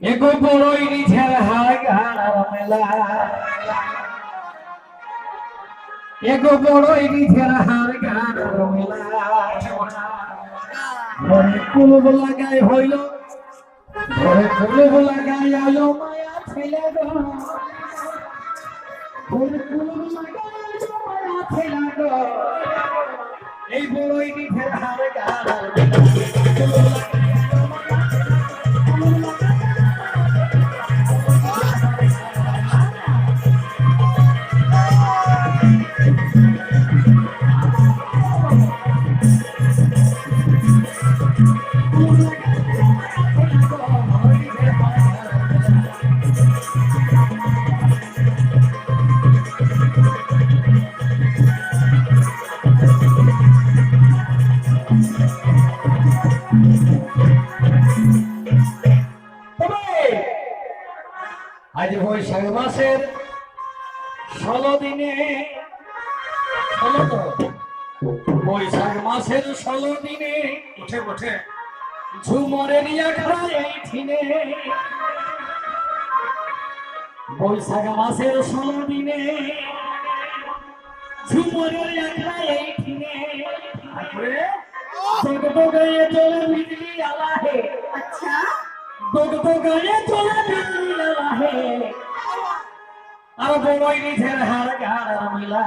এগো বড়ই নিঝের হাড় মেলা এগো বড়ই নিঝের হাড় মেলা ঘরে কুলুব লাগাই হইল ঘরে কুলুব লাগাই আলো মায়া ছেলে গো ঘরে কুলুব লাগাই আলো মায়া ছেলে গো এই বড়ই নিঝের হাড় মেলা আজ বৈশাখ মাসের 16 দিনে বৈশাখ মাসের 16 দিনে উঠে উঠে ঝুমরে নিয়ে খায় এই ঠিনে বৈশাখ মাসের 16 দিনে ঝুমরে নিয়ে খায় এই ঠিনে দগদগায়ে চলে বিজলি আলা হে আচ্ছা দগদগায়ে চলে বিজলি আলা হে আর বড়ই নিঝের হাড় মেলা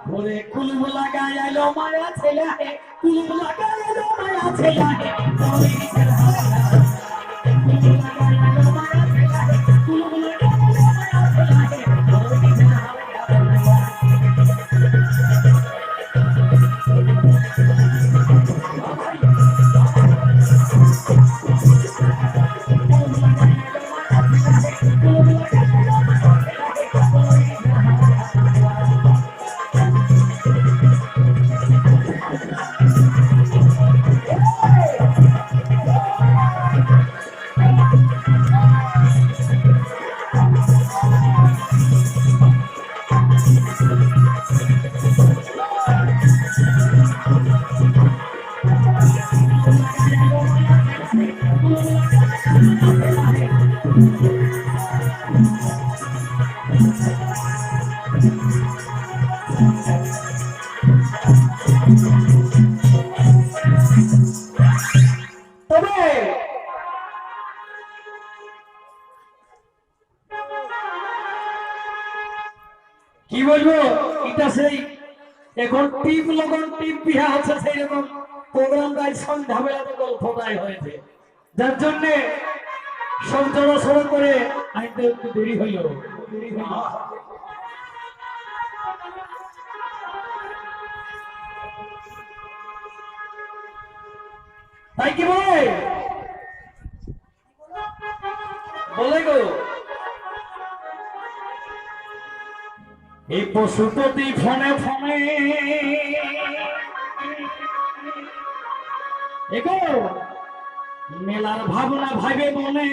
ঘরে কুলুব লাগাই আলো মায়া ছেলে হে কুলুব লাগাই আলো মায়া ছেলে হে বড়ই নিঝের হাড় কুলুব লাগাই আলো মায়া ছেলে হে কুলুব লাগাই আলো মায়া ছেলে হে বড়ই নিঝের হাড় কি বলবো এটা সেই এখন টিপ লগন টিপ বিহা আছে সেই রকম প্রোগ্রাম গাই সন্ধ্যাবেলাতে গল্পটাই হয়েছে যার জন্য সব জড়সড় করে আইতে একটু দেরি হইল তাই কি বলে গো এই পশুপতি ফোনে ফোনে এগো মেলার ভাবনা ভাবে মনে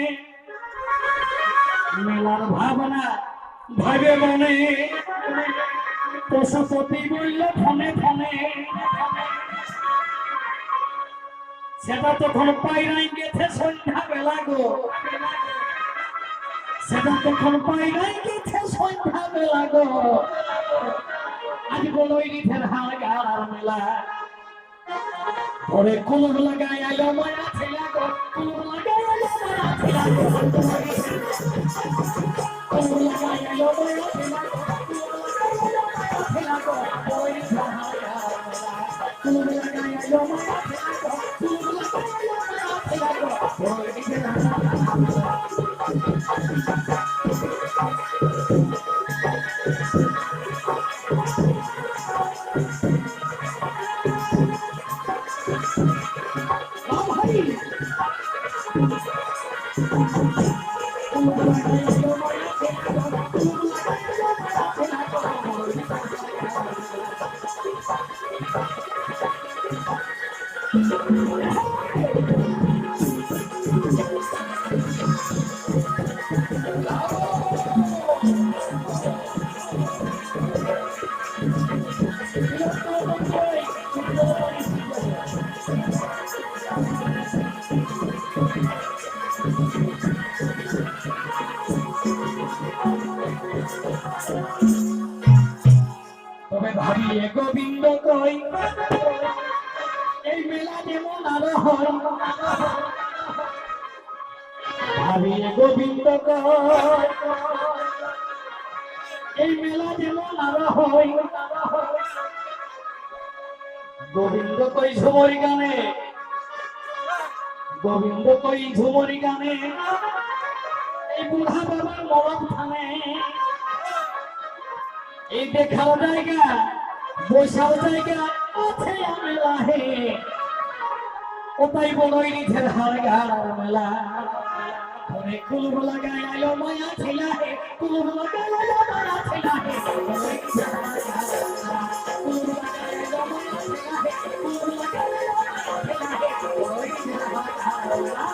মেলার ভাবনা ভাবে মনে পশুপতি বলল ফোনে ফোনে সেটা তখন পায়রাই গেছে সন্ধ্যা বেলা গো সেটা তখন পায়রাই গেছে সন্ধ্যা বেলা গো আজ বড়ই নিঝের হাড় মেলা ঘরে কুলুব লাগাই আলো মায়া ছেলে গো কুলুব লাগাই আলো মায়া ছেলে গো কুলুব লাগাই আলো মায়া ছেলে গো বড়ই নিঝের হাড় মেলা কুলুব লাগাই আলো মায়া ছেলে গো কুলুব লাগাই আলো মায়া ছেলে গো বড়ই নিঝের হাড় মেলা তবে ভাবিয়ে গোবিন্দ কই এই মেলা যেমন আরো হয় ভাবিয়ে গোবিন্দ কই এই মেলা যেমন আরো হয় গোবিন্দ কই ঝুমরি গানে গোবিন্দ কই ঝুমরি গানে এই বুড়া বাবার মরণ থানে এই দেখার জায়গা বসার জায়গা আছে মেলাহে ওটাই বড়ই নিধের হার গাড়ার মেলা অনেক কুলগুলা গায়ে আলো মায়া ছিলা হে কুলগুলা গায়ে আলো মায়া ছিলা হে কুলগুলা গায়ে আলো মায়া ছিলা হে কুলগুলা গায়ে আলো মায়া ছিলা হে বড়ই নিধের হার গাড়ার মেলা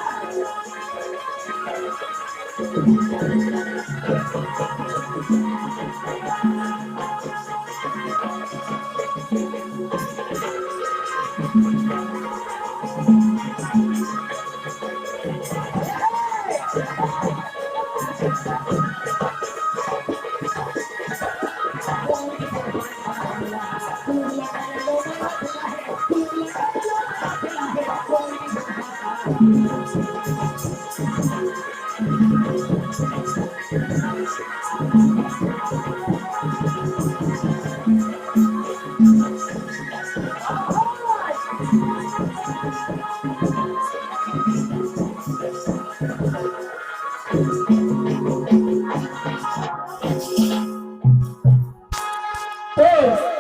তো